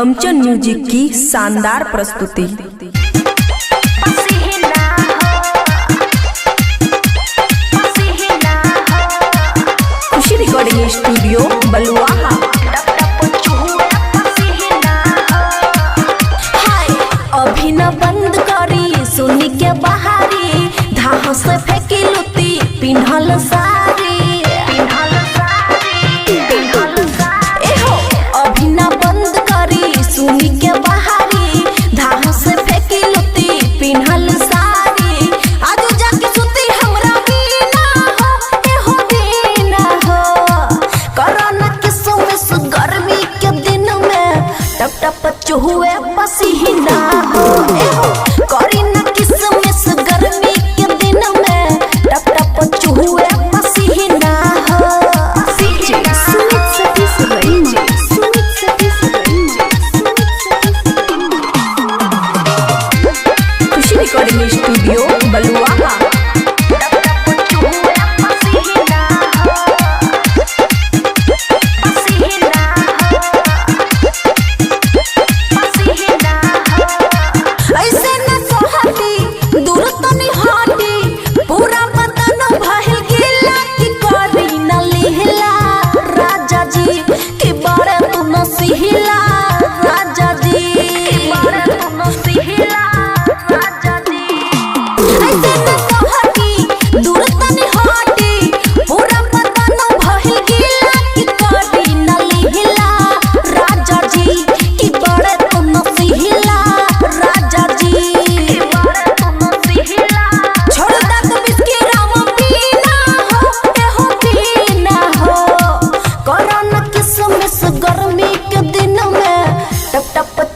अमचन music की शानदार प्रस्तुति। खुशी रिकॉर्डिंग स्टूडियो बलुआहा। अभी न बंद करी सुनी के बहारी, धाह से फेंकी लुती पिन्हल सारी। एहो अभी न बंद करी सुनी के बहारी, धाह से फेंकी लुती पिन्हल सारी। आज जाके सुती हमरा बिना हो, एहो बिना हो। कोरोना के समय से गर्मी के दिन में टप टप चुहुए पसीना हो। एहो करी न किसमिस गर्मी के दिन में टप टप चुहुए पसीना हो। खुशी रिकॉर्डिंग स्टूडियो बलुआहा।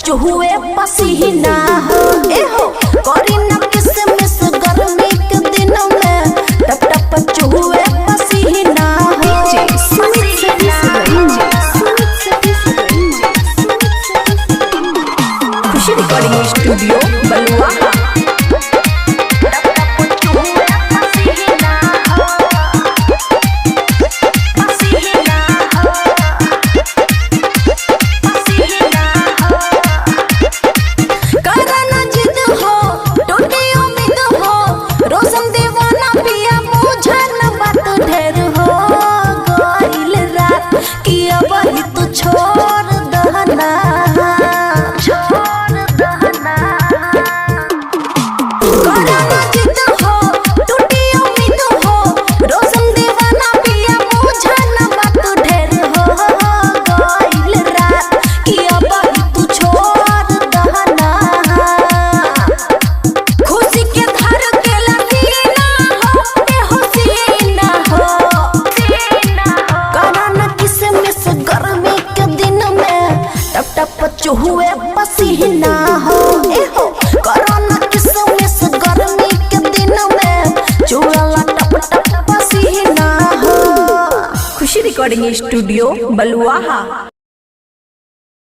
चुहुए पसीना हो। एहो करी न किसमिस गर्मी के दिन में टप टप चुहुए पसीना हो। खुशी रिकॉर्डिंग स्टूडियो बलुआहा। चुहुए पसीना हो। एहो कोरोना किसमिस गर्मी के दिन में चुहला टप टप पसीना हो। खुशी रिकॉर्डिंग स्टूडियो बलुआहा।